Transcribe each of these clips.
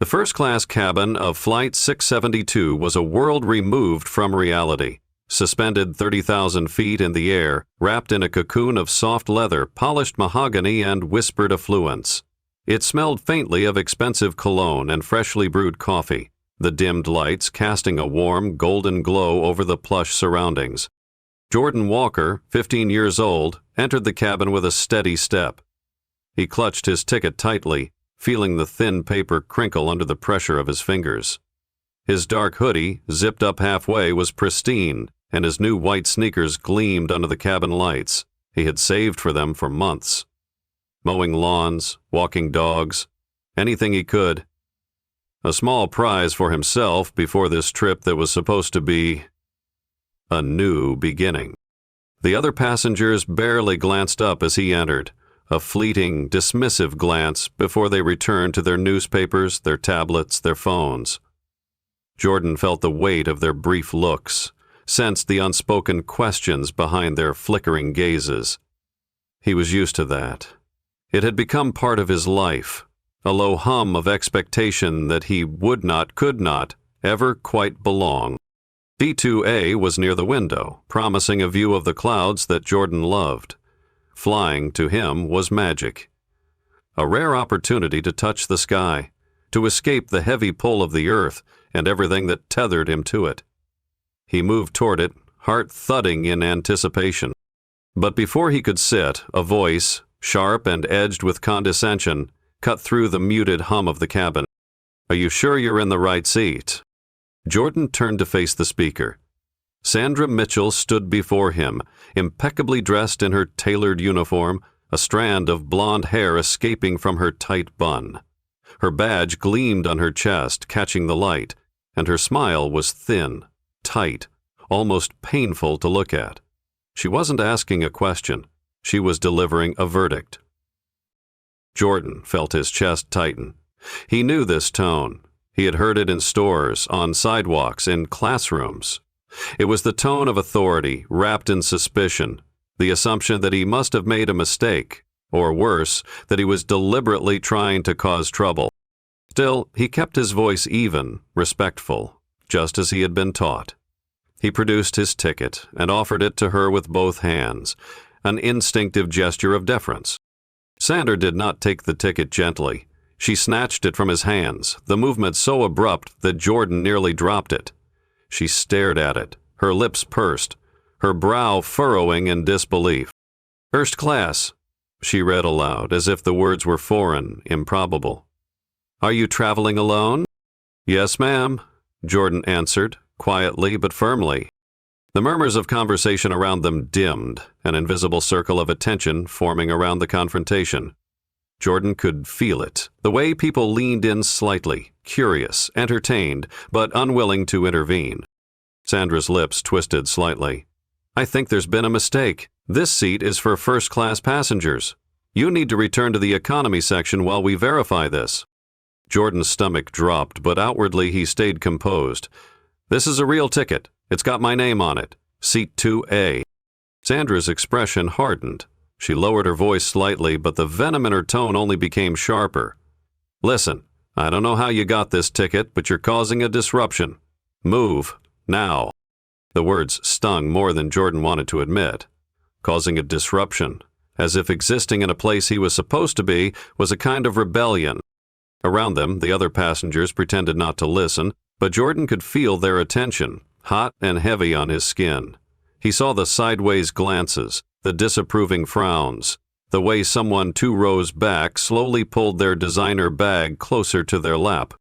The first-class cabin of Flight 672 was a world removed from reality, suspended 30,000 feet in the air, wrapped in a cocoon of soft leather, polished mahogany, and whispered affluence. It smelled faintly of expensive cologne and freshly brewed coffee, the dimmed lights casting a warm, golden glow over the plush surroundings. Jordan Walker, 15 years old, entered the cabin with a steady step. He clutched his ticket tightly, feeling the thin paper crinkle under the pressure of his fingers. His dark hoodie, zipped up halfway, was pristine, and his new white sneakers gleamed under the cabin lights. He had saved for them for months. Mowing lawns, walking dogs, anything he could. A small prize for himself before this trip that was supposed to be a new beginning. The other passengers barely glanced up as he entered, a fleeting, dismissive glance before they returned to their newspapers, their tablets, their phones. Jordan felt the weight of their brief looks, sensed the unspoken questions behind their flickering gazes. He was used to that. It had become part of his life, a low hum of expectation that he would not, could not, ever quite belong. D2A was near the window, promising a view of the clouds that Jordan loved. Flying, to him, was magic. A rare opportunity to touch the sky, to escape the heavy pull of the earth and everything that tethered him to it. He moved toward it, heart thudding in anticipation. But before he could sit, a voice, sharp and edged with condescension, cut through the muted hum of the cabin. "Are you sure you're in the right seat?" Jordan turned to face the speaker. Sandra Mitchell stood before him, impeccably dressed in her tailored uniform, a strand of blonde hair escaping from her tight bun. Her badge gleamed on her chest, catching the light, and her smile was thin, tight, almost painful to look at. She wasn't asking a question. She was delivering a verdict. Jordan felt his chest tighten. He knew this tone. He had heard it in stores, on sidewalks, in classrooms. It was the tone of authority, wrapped in suspicion, the assumption that he must have made a mistake, or worse, that he was deliberately trying to cause trouble. Still, he kept his voice even, respectful, just as he had been taught. He produced his ticket and offered it to her with both hands, an instinctive gesture of deference. Sandra did not take the ticket gently. She snatched it from his hands, the movement so abrupt that Jordan nearly dropped it. She stared at it, her lips pursed, her brow furrowing in disbelief. "First class," she read aloud, as if the words were foreign, improbable. "Are you traveling alone?" "Yes, ma'am," Jordan answered, quietly but firmly. The murmurs of conversation around them dimmed, an invisible circle of attention forming around the confrontation. Jordan could feel it, the way people leaned in slightly, curious, entertained, but unwilling to intervene. Sandra's lips twisted slightly. "I think there's been a mistake. This seat is for first-class passengers. You need to return to the economy section while we verify this." Jordan's stomach dropped, but outwardly he stayed composed. "This is a real ticket. It's got my name on it. Seat 2A. Sandra's expression hardened. She lowered her voice slightly, but the venom in her tone only became sharper. "Listen, I don't know how you got this ticket, but you're causing a disruption. Move, now." The words stung more than Jordan wanted to admit. Causing a disruption, as if existing in a place he was supposed to be was a kind of rebellion. Around them, the other passengers pretended not to listen, but Jordan could feel their attention, hot and heavy on his skin. He saw the sideways glances, the disapproving frowns, the way someone 2 rows back slowly pulled their designer bag closer to their lap.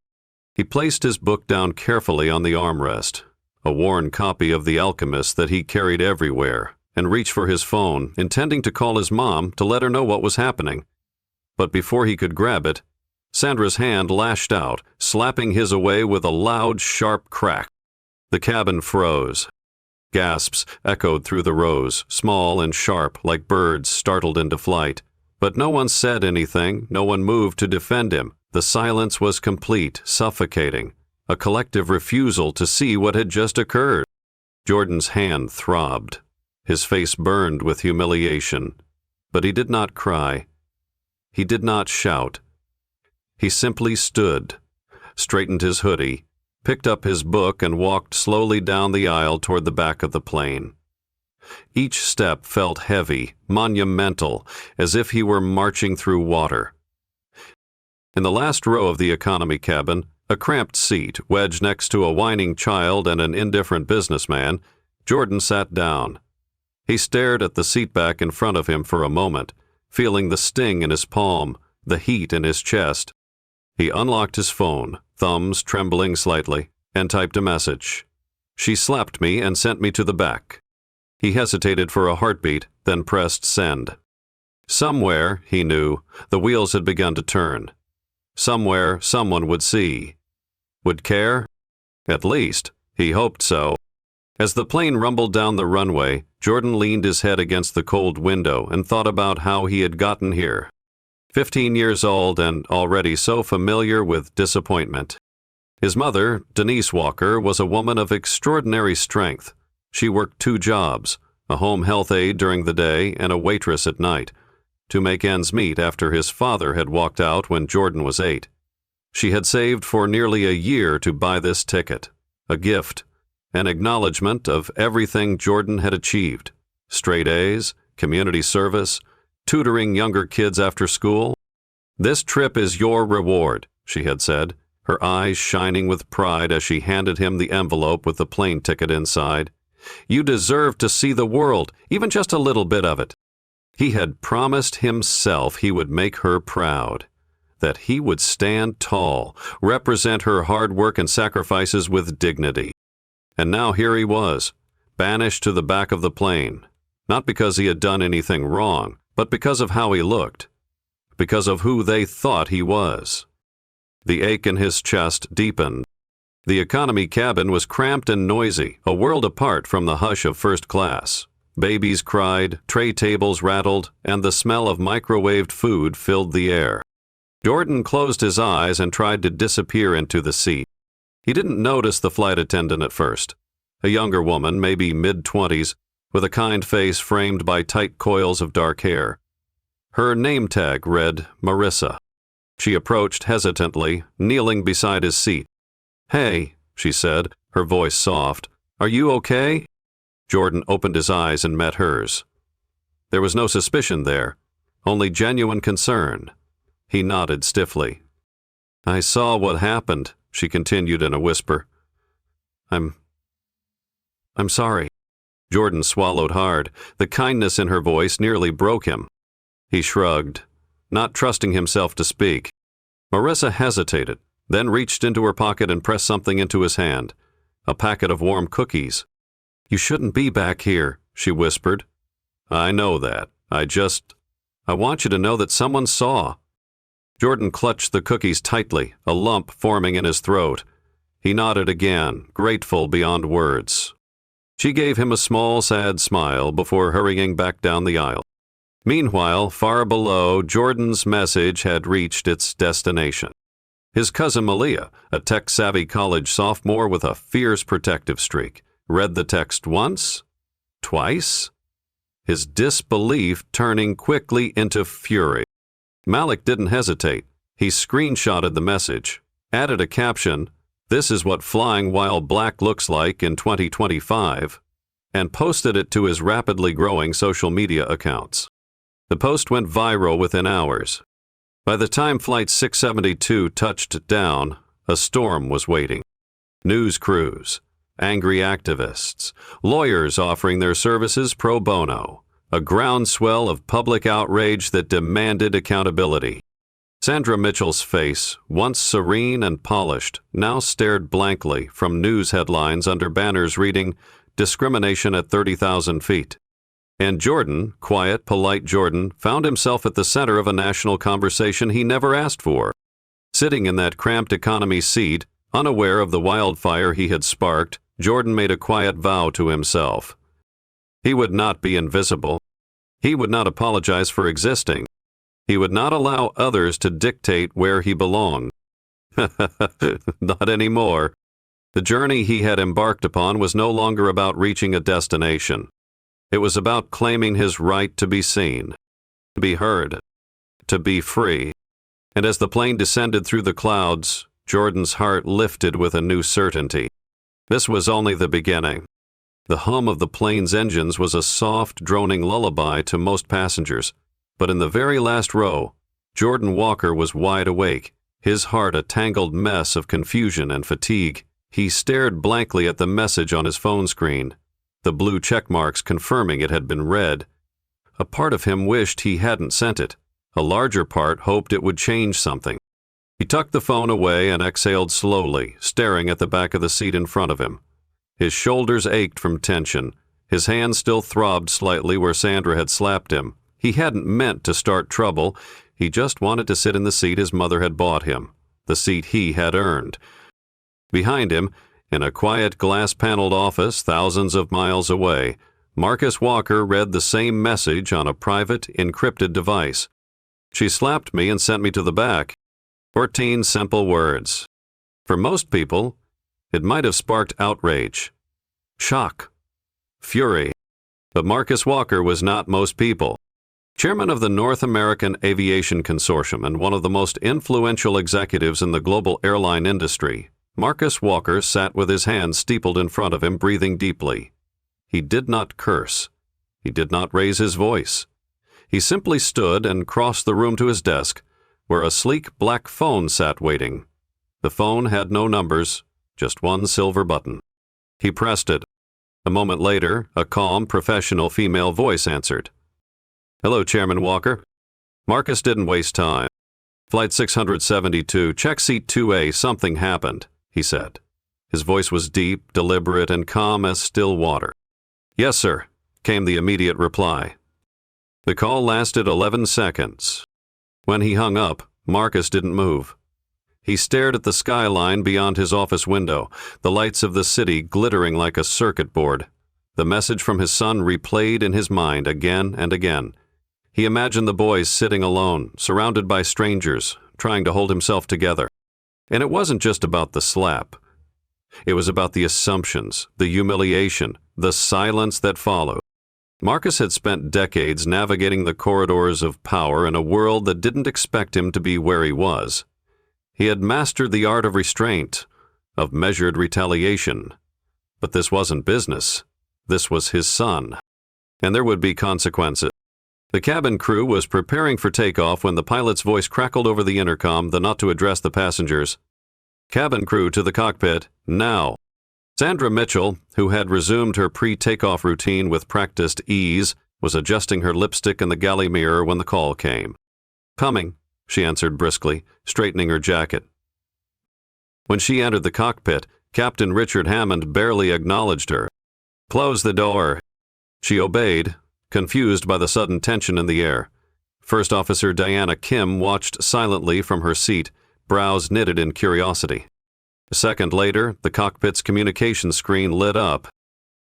He placed his book down carefully on the armrest, a worn copy of The Alchemist that he carried everywhere, and reached for his phone, intending to call his mom to let her know what was happening. But before he could grab it, Sandra's hand lashed out, slapping his away with a loud, sharp crack. The cabin froze. Gasps echoed through the rows, small and sharp, like birds startled into flight. But no one said anything, no one moved to defend him. The silence was complete, suffocating, a collective refusal to see what had just occurred. Jordan's hand throbbed. His face burned with humiliation. But he did not cry. He did not shout. He simply stood straightened his hoodie, picked up his book, and walked slowly down the aisle toward the back of the plane. Each step felt heavy, monumental, as if he were marching through water. In the last row of the economy cabin, a cramped seat wedged next to a whining child and an indifferent businessman, Jordan sat down. He stared at the seatback in front of him for a moment, feeling the sting in his palm, the heat in his chest. He unlocked his phone, thumbs trembling slightly, and typed a message. "She slapped me and sent me to the back." He hesitated for a heartbeat, then pressed send. Somewhere, he knew, the wheels had begun to turn. Somewhere, someone would see. Would care? At least, he hoped so. As the plane rumbled down the runway, Jordan leaned his head against the cold window and thought about how he had gotten here. 15 years old and already so familiar with disappointment. His mother, Denise Walker, was a woman of extraordinary strength. She worked 2 jobs, a home health aide during the day and a waitress at night, to make ends meet after his father had walked out when Jordan was 8. She had saved for nearly a year to buy this ticket, a gift, an acknowledgement of everything Jordan had achieved: straight A's, community service, tutoring younger kids after school. "This trip is your reward," she had said, her eyes shining with pride as she handed him the envelope with the plane ticket inside. "You deserve to see the world, even just a little bit of it." He had promised himself he would make her proud, that he would stand tall, represent her hard work and sacrifices with dignity. And now here he was, banished to the back of the plane, not because he had done anything wrong, but because of how he looked, because of who they thought he was. The ache in his chest deepened. The economy cabin was cramped and noisy, a world apart from the hush of first class. Babies cried, tray tables rattled, and the smell of microwaved food filled the air. Jordan closed his eyes and tried to disappear into the seat. He didn't notice the flight attendant at first, a younger woman, maybe mid-20s, with a kind face framed by tight coils of dark hair. Her name tag read Marissa. She approached hesitantly, kneeling beside his seat. "Hey," she said, her voice soft, "are you okay?" Jordan opened his eyes and met hers. There was no suspicion there, only genuine concern. He nodded stiffly. "I saw what happened," she continued in a whisper. I'm sorry." Jordan swallowed hard. The kindness in her voice nearly broke him. He shrugged, not trusting himself to speak. Marissa hesitated, then reached into her pocket and pressed something into his hand, a packet of warm cookies. "You shouldn't be back here," she whispered. "I know that. I want you to know that someone saw." Jordan clutched the cookies tightly, a lump forming in his throat. He nodded again, grateful beyond words. She gave him a small, sad smile before hurrying back down the aisle. Meanwhile, far below, Jordan's message had reached its destination. His cousin Malia, a tech-savvy college sophomore with a fierce protective streak, read the text once, twice, his disbelief turning quickly into fury. Malik didn't hesitate. He screenshotted the message, added a caption, "This is what flying while black looks like in 2025, and posted it to his rapidly growing social media accounts. The post went viral within hours. By the time Flight 672 touched down, a storm was waiting. News crews, angry activists, lawyers offering their services pro bono, a groundswell of public outrage that demanded accountability. Sandra Mitchell's face, once serene and polished, now stared blankly from news headlines under banners reading, "Discrimination at 30,000 feet." And Jordan, quiet, polite Jordan, found himself at the center of a national conversation he never asked for. Sitting in that cramped economy seat, unaware of the wildfire he had sparked, Jordan made a quiet vow to himself. He would not be invisible. He would not apologize for existing. He would not allow others to dictate where he belonged. Not anymore. The journey he had embarked upon was no longer about reaching a destination. It was about claiming his right to be seen, to be heard, to be free. And as the plane descended through the clouds, Jordan's heart lifted with a new certainty. This was only the beginning. The hum of the plane's engines was a soft, droning lullaby to most passengers, but in the very last row, Jordan Walker was wide awake, his heart a tangled mess of confusion and fatigue. He stared blankly at the message on his phone screen, the blue check marks confirming it had been read. A part of him wished he hadn't sent it. A larger part hoped it would change something. He tucked the phone away and exhaled slowly, staring at the back of the seat in front of him. His shoulders ached from tension. His hand still throbbed slightly where Sandra had slapped him. He hadn't meant to start trouble. He just wanted to sit in the seat his mother had bought him, the seat he had earned. Behind him, in a quiet glass-paneled office thousands of miles away, Marcus Walker read the same message on a private, encrypted device. She slapped me and sent me to the back. 14 simple words. For most people, it might have sparked outrage, shock, fury. But Marcus Walker was not most people. Chairman of the North American Aviation Consortium and one of the most influential executives in the global airline industry, Marcus Walker sat with his hands steepled in front of him, breathing deeply. He did not curse. He did not raise his voice. He simply stood and crossed the room to his desk, where a sleek black phone sat waiting. The phone had no numbers, just one silver button. He pressed it. A moment later, a calm, professional female voice answered. "Hello, Chairman Walker." Marcus didn't waste time. "Flight 672, check seat 2A, something happened," he said. His voice was deep, deliberate, and calm as still water. "Yes, sir," came the immediate reply. The call lasted 11 seconds. When he hung up, Marcus didn't move. He stared at the skyline beyond his office window, the lights of the city glittering like a circuit board. The message from his son replayed in his mind again and again. He imagined the boy sitting alone, surrounded by strangers, trying to hold himself together. And it wasn't just about the slap. It was about the assumptions, the humiliation, the silence that followed. Marcus had spent decades navigating the corridors of power in a world that didn't expect him to be where he was. He had mastered the art of restraint, of measured retaliation. But this wasn't business. This was his son. And there would be consequences. The cabin crew was preparing for takeoff when the pilot's voice crackled over the intercom, the not to address the passengers. "Cabin crew to the cockpit, now." Sandra Mitchell, who had resumed her pre-takeoff routine with practiced ease, was adjusting her lipstick in the galley mirror when the call came. "Coming," she answered briskly, straightening her jacket. When she entered the cockpit, Captain Richard Hammond barely acknowledged her. "Close the door." She obeyed, confused by the sudden tension in the air. First Officer Diana Kim watched silently from her seat, brows knitted in curiosity. A second later, the cockpit's communication screen lit up.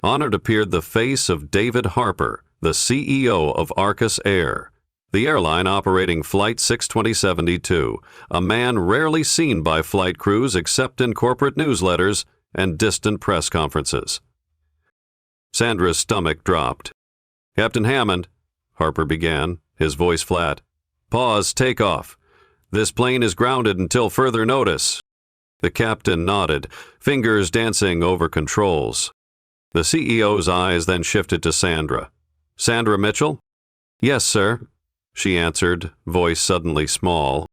On it appeared the face of David Harper, the CEO of Arcus Air, the airline operating Flight 672, a man rarely seen by flight crews except in corporate newsletters and distant press conferences. Sandra's stomach dropped. "Captain Hammond," Harper began, his voice flat. "Pause takeoff. This plane is grounded until further notice." The captain nodded, fingers dancing over controls. The CEO's eyes then shifted to Sandra. "Sandra Mitchell?" "Yes, sir," she answered, voice suddenly small.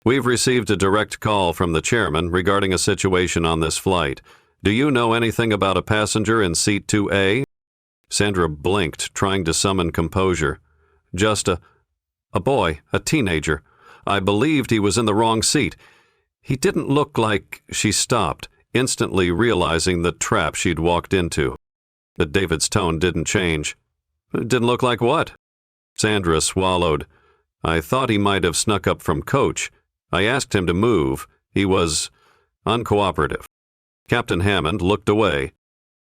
"We've received a direct call from the chairman regarding a situation on this flight. Do you know anything about a passenger in seat 2A? Sandra blinked, trying to summon composure. "Just a boy, a teenager. I believed he was in the wrong seat. He didn't look like—" She stopped, instantly realizing the trap she'd walked into. But David's tone didn't change. "Didn't look like what?" Sandra swallowed. "I thought he might have snuck up from coach. I asked him to move. He was uncooperative." Captain Hammond looked away.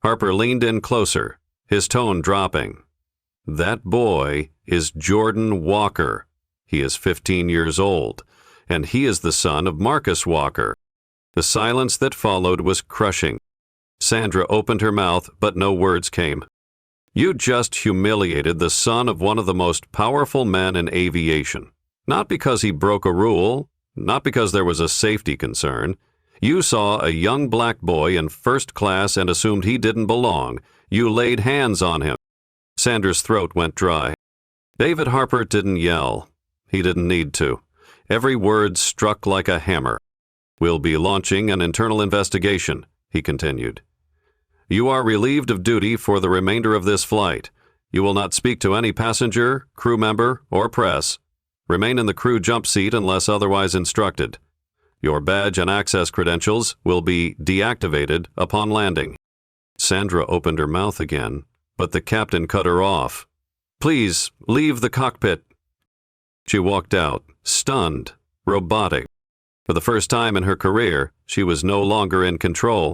Harper leaned in closer, his tone dropping. "That boy is Jordan Walker. He is 15 years old, and he is the son of Marcus Walker." The silence that followed was crushing. Sandra opened her mouth, but no words came. "You just humiliated the son of one of the most powerful men in aviation. Not because he broke a rule, not because there was a safety concern. You saw a young black boy in first class and assumed he didn't belong. You laid hands on him." Sandra's throat went dry. David Harper didn't yell. He didn't need to. Every word struck like a hammer. "We'll be launching an internal investigation," he continued. "You are relieved of duty for the remainder of this flight. You will not speak to any passenger, crew member, or press. Remain in the crew jump seat unless otherwise instructed. Your badge and access credentials will be deactivated upon landing." Sandra opened her mouth again, but the captain cut her off. "Please, leave the cockpit." She walked out, stunned, robotic. For the first time in her career, she was no longer in control.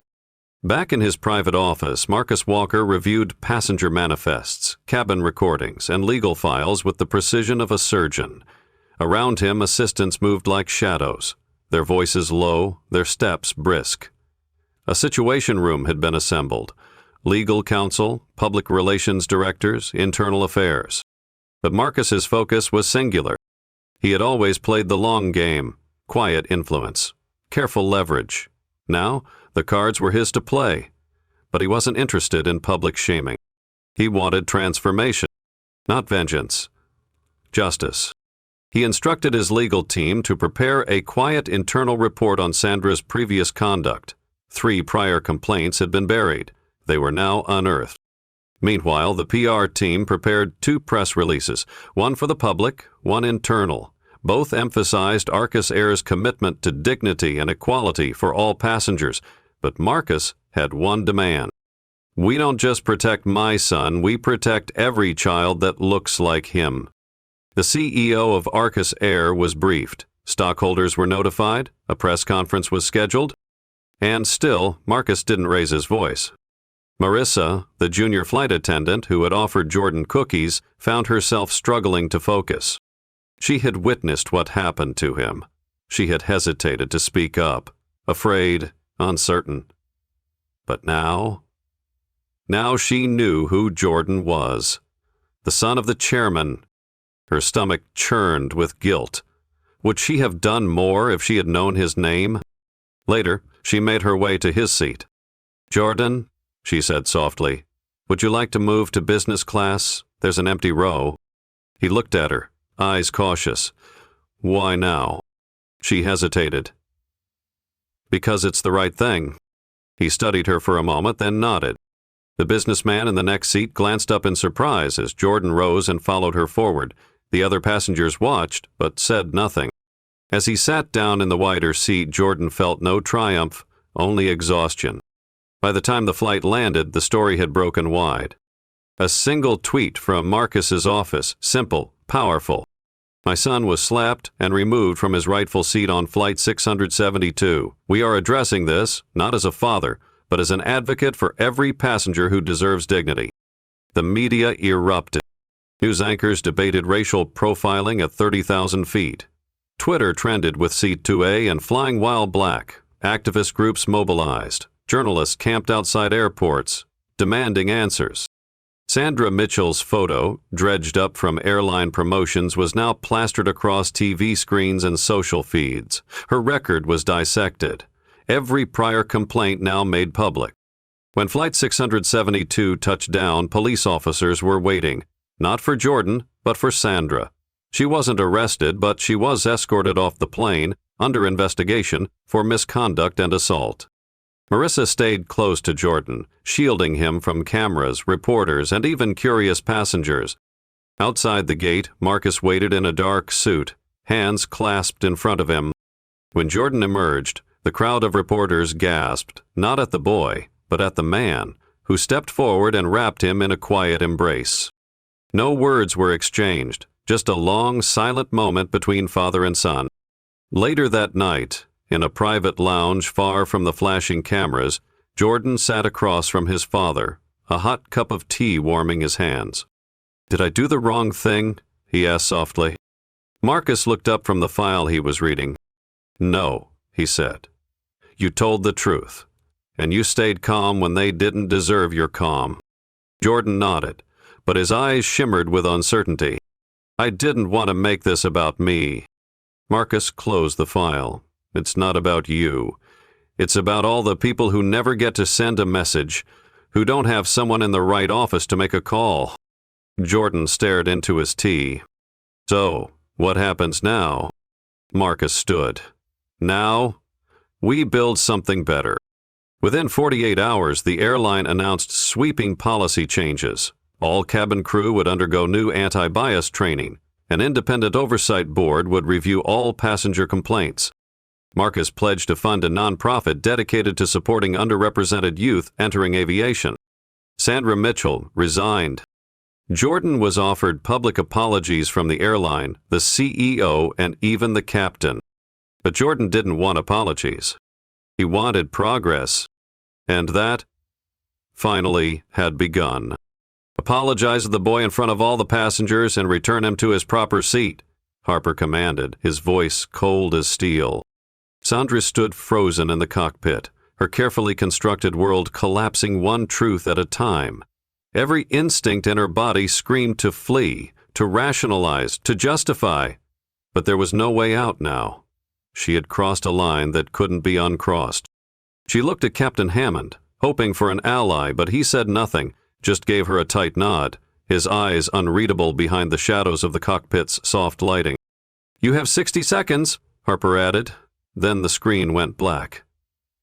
Back in his private office, Marcus Walker reviewed passenger manifests, cabin recordings, and legal files with the precision of a surgeon. Around him, assistants moved like shadows, their voices low, their steps brisk. A situation room had been assembled. Legal counsel, public relations directors, internal affairs. But Marcus's focus was singular. He had always played the long game, quiet influence, careful leverage. Now, the cards were his to play. But he wasn't interested in public shaming. He wanted transformation, not vengeance. Justice. He instructed his legal team to prepare a quiet internal report on Sandra's previous conduct. 3 prior complaints had been buried. They were now unearthed. Meanwhile, the PR team prepared 2 press releases, one for the public, one internal. Both emphasized Arcus Air's commitment to dignity and equality for all passengers, but Marcus had one demand. "We don't just protect my son, we protect every child that looks like him." The CEO of Arcus Air was briefed. Stockholders were notified. A press conference was scheduled. And still, Marcus didn't raise his voice. Marissa, the junior flight attendant who had offered Jordan cookies, found herself struggling to focus. She had witnessed what happened to him. She had hesitated to speak up, afraid, uncertain. But now she knew who Jordan was. The son of the chairman. Her stomach churned with guilt. Would she have done more if she had known his name? Later, she made her way to his seat. "Jordan," she said softly, "would you like to move to business class? There's an empty row." He looked at her, eyes cautious. "Why now?" She hesitated. "Because it's the right thing." He studied her for a moment, then nodded. The businessman in the next seat glanced up in surprise as Jordan rose and followed her forward. The other passengers watched, but said nothing. As he sat down in the wider seat, Jordan felt no triumph, only exhaustion. By the time the flight landed, the story had broken wide. A single tweet from Marcus's office, simple, powerful. "My son was slapped and removed from his rightful seat on Flight 672. We are addressing this, not as a father, but as an advocate for every passenger who deserves dignity." The media erupted. News anchors debated racial profiling at 30,000 feet. Twitter trended with Seat 2A and Flying While Black. Activist groups mobilized. Journalists camped outside airports, demanding answers. Sandra Mitchell's photo, dredged up from airline promotions, was now plastered across TV screens and social feeds. Her record was dissected. Every prior complaint now made public. When Flight 672 touched down, police officers were waiting, not for Jordan, but for Sandra. She wasn't arrested, but she was escorted off the plane, under investigation, for misconduct and assault. Marissa stayed close to Jordan, shielding him from cameras, reporters, and even curious passengers. Outside the gate, Marcus waited in a dark suit, hands clasped in front of him. When Jordan emerged, the crowd of reporters gasped, not at the boy, but at the man, who stepped forward and wrapped him in a quiet embrace. No words were exchanged, just a long, silent moment between father and son. Later that night, in a private lounge far from the flashing cameras, Jordan sat across from his father, a hot cup of tea warming his hands. "Did I do the wrong thing?" he asked softly. Marcus looked up from the file he was reading. "No," he said. "You told the truth, and you stayed calm when they didn't deserve your calm." Jordan nodded, but his eyes shimmered with uncertainty. "I didn't want to make this about me." Marcus closed the file. "It's not about you. It's about all the people who never get to send a message, who don't have someone in the right office to make a call. Jordan stared into his tea. So, what happens now? Marcus stood. Now, we build something better. Within 48 hours, the airline announced sweeping policy changes. All cabin crew would undergo new anti-bias training. An independent oversight board would review all passenger complaints. Marcus pledged to fund a nonprofit dedicated to supporting underrepresented youth entering aviation. Sandra Mitchell resigned. Jordan was offered public apologies from the airline, the CEO, and even the captain. But Jordan didn't want apologies. He wanted progress. And that, finally, had begun. Apologize to the boy in front of all the passengers and return him to his proper seat, Harper commanded, his voice cold as steel. Sandra stood frozen in the cockpit, her carefully constructed world collapsing one truth at a time. Every instinct in her body screamed to flee, to rationalize, to justify. But there was no way out now. She had crossed a line that couldn't be uncrossed. She looked at Captain Hammond, hoping for an ally, but he said nothing, just gave her a tight nod, his eyes unreadable behind the shadows of the cockpit's soft lighting. "You have 60 seconds, Harper added. Then the screen went black.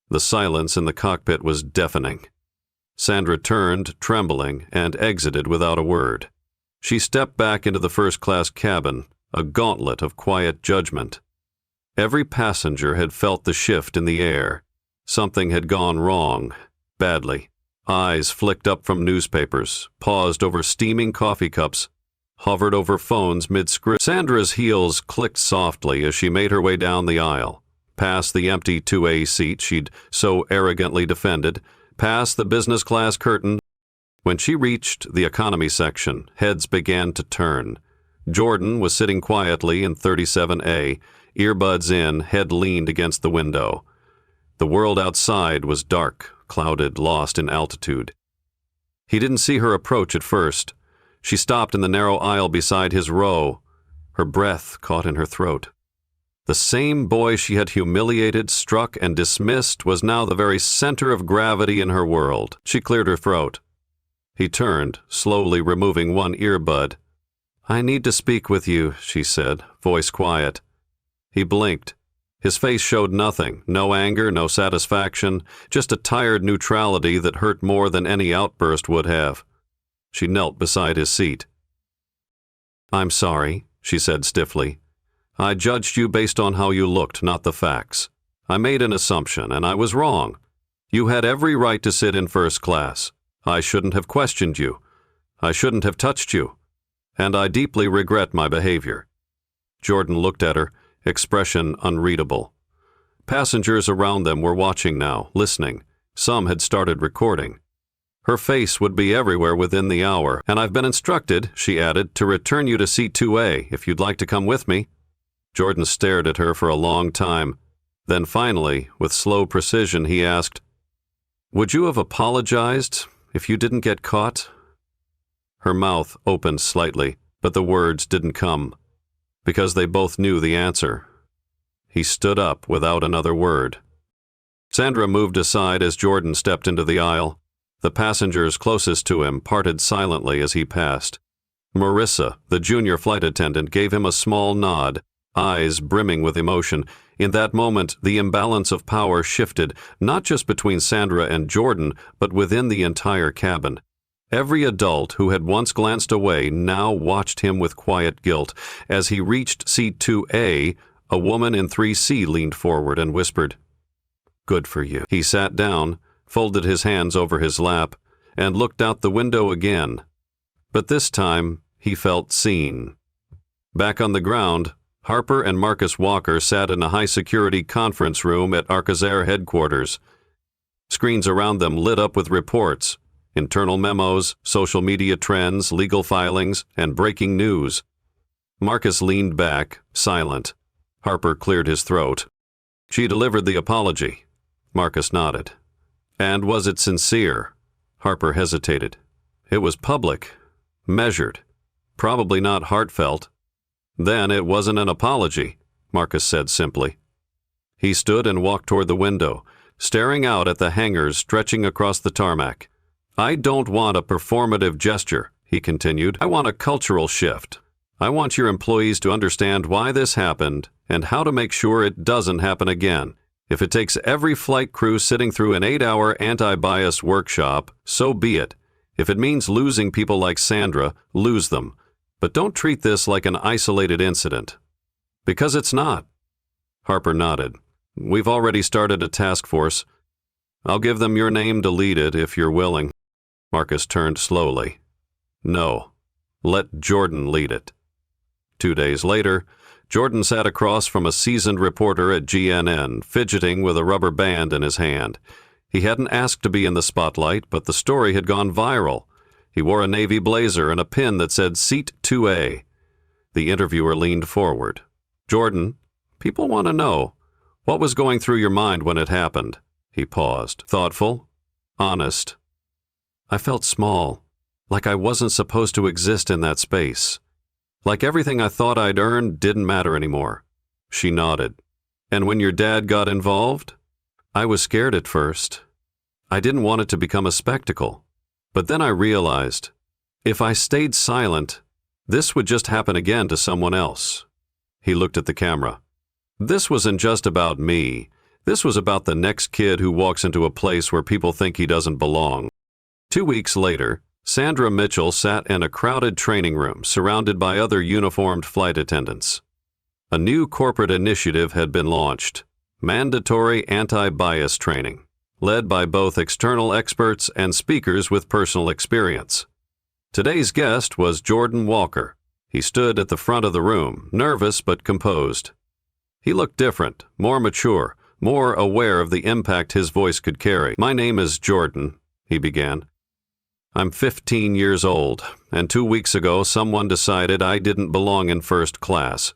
The silence in the cockpit was deafening. Sandra turned, trembling, and exited without a word. She stepped back into the first-class cabin, a gauntlet of quiet judgment. Every passenger had felt the shift in the air. Something had gone wrong, badly. Eyes flicked up from newspapers, paused over steaming coffee cups, hovered over phones mid-script. Sandra's heels clicked softly as she made her way down the aisle, past the empty 2A seat she'd so arrogantly defended, past the business class curtain. When she reached the economy section, heads began to turn. Jordan was sitting quietly in 37A, earbuds in, head leaned against the window. The world outside was dark, clouded, lost in altitude. He didn't see her approach at first. She stopped in the narrow aisle beside his row, her breath caught in her throat. The same boy she had humiliated, struck, and dismissed was now the very center of gravity in her world. She cleared her throat. He turned, slowly removing one earbud. "I need to speak with you," she said, voice quiet. He blinked. His face showed nothing, no anger, no satisfaction, just a tired neutrality that hurt more than any outburst would have. She knelt beside his seat. "I'm sorry," she said stiffly. "I judged you based on how you looked, not the facts. I made an assumption, and I was wrong. You had every right to sit in first class. I shouldn't have questioned you. I shouldn't have touched you. And I deeply regret my behavior." Jordan looked at her, expression unreadable. Passengers around them were watching now, listening. Some had started recording. Her face would be everywhere within the hour, and I've been instructed, she added, to return you to seat 2A if you'd like to come with me. Jordan stared at her for a long time. Then finally, with slow precision, he asked, "Would you have apologized if you didn't get caught?" Her mouth opened slightly, but the words didn't come, because they both knew the answer. He stood up without another word. Sandra moved aside as Jordan stepped into the aisle. The passengers closest to him parted silently as he passed. Marissa, the junior flight attendant, gave him a small nod, eyes brimming with emotion. In that moment, the imbalance of power shifted, not just between Sandra and Jordan, but within the entire cabin. Every adult who had once glanced away now watched him with quiet guilt. As he reached seat 2A, a woman in 3C leaned forward and whispered, "Good for you." He sat down, folded his hands over his lap, and looked out the window again. But this time, he felt seen. Back on the ground, Harper and Marcus Walker sat in a high-security conference room at Arcazair headquarters. Screens around them lit up with reports, internal memos, social media trends, legal filings, and breaking news. Marcus leaned back, silent. Harper cleared his throat. "She delivered the apology." Marcus nodded. "And was it sincere?" Harper hesitated. "It was public, measured, probably not heartfelt." "Then it wasn't an apology," Marcus said simply. He stood and walked toward the window, staring out at the hangars stretching across the tarmac. "I don't want a performative gesture," he continued. "I want a cultural shift. I want your employees to understand why this happened and how to make sure it doesn't happen again. If it takes every flight crew sitting through an 8-hour anti-bias workshop, so be it. If it means losing people like Sandra, lose them. But don't treat this like an isolated incident." "Because it's not." Harper nodded. "We've already started a task force. I'll give them your name to lead it if you're willing." Marcus turned slowly. "No. Let Jordan lead it." 2 days later, Jordan sat across from a seasoned reporter at GNN, fidgeting with a rubber band in his hand. He hadn't asked to be in the spotlight, but the story had gone viral. He wore a navy blazer and a pin that said Seat 2A. The interviewer leaned forward. "Jordan, people want to know, what was going through your mind when it happened?" He paused. "Thoughtful? Honest?" "I felt small, like I wasn't supposed to exist in that space. Like everything I thought I'd earned didn't matter anymore." She nodded. "And when your dad got involved?" "I was scared at first. I didn't want it to become a spectacle. But then I realized, if I stayed silent, this would just happen again to someone else." He looked at the camera. "This wasn't just about me. This was about the next kid who walks into a place where people think he doesn't belong." 2 weeks later, Sandra Mitchell sat in a crowded training room surrounded by other uniformed flight attendants. A new corporate initiative had been launched, mandatory anti-bias training, led by both external experts and speakers with personal experience. Today's guest was Jordan Walker. He stood at the front of the room, nervous but composed. He looked different, more mature, more aware of the impact his voice could carry. "My name is Jordan," he began. "I'm 15 years old, and 2 weeks ago someone decided I didn't belong in first class.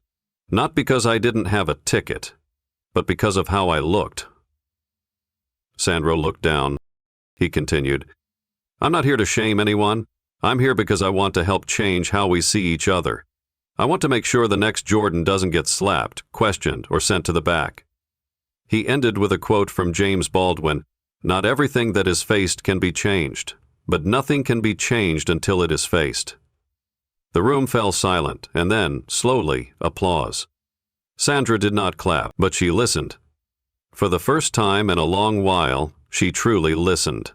Not because I didn't have a ticket, but because of how I looked." Sandra looked down. He continued, "I'm not here to shame anyone. I'm here because I want to help change how we see each other. I want to make sure the next Jordan doesn't get slapped, questioned, or sent to the back." He ended with a quote from James Baldwin, "Not everything that is faced can be changed, but nothing can be changed until it is faced." The room fell silent, and then, slowly, applause. Sandra did not clap, but she listened. For the first time in a long while, she truly listened.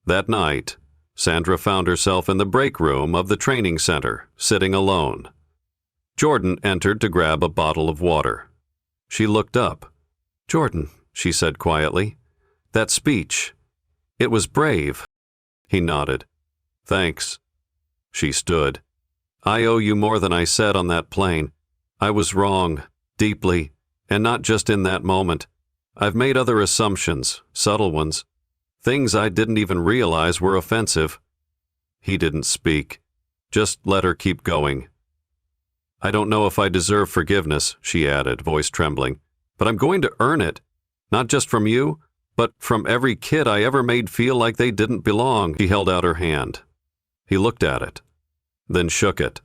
That night, Sandra found herself in the break room of the training center, sitting alone. Jordan entered to grab a bottle of water. She looked up. "Jordan," she said quietly, "that speech, it was brave." He nodded. "Thanks." She stood. "I owe you more than I said on that plane. I was wrong, deeply, and not just in that moment. I've made other assumptions, subtle ones, things I didn't even realize were offensive." He didn't speak, just let her keep going. "I don't know if I deserve forgiveness," she added, voice trembling, "but I'm going to earn it, not just from you, but from every kid I ever made feel like they didn't belong." She held out her hand. He looked at it, then shook it.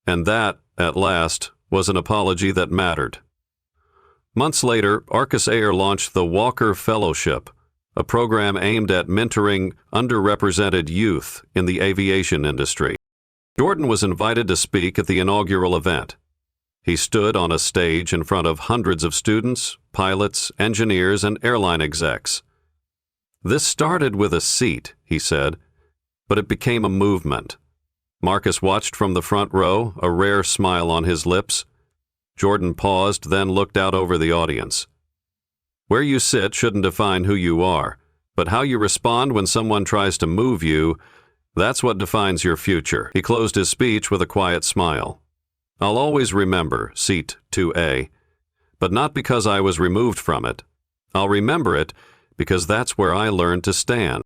And that, at last, was an apology that mattered. Months later, Arcus Air launched the Walker Fellowship, a program aimed at mentoring underrepresented youth in the aviation industry. Jordan was invited to speak at the inaugural event. He stood on a stage in front of hundreds of students, pilots, engineers, and airline execs. "This started with a seat," he said, "but it became a movement." Marcus watched from the front row, a rare smile on his lips. Jordan paused, then looked out over the audience. "Where you sit shouldn't define who you are, but how you respond when someone tries to move you, that's what defines your future." He closed his speech with a quiet smile. "I'll always remember Seat 2A, but not because I was removed from it. I'll remember it because that's where I learned to stand."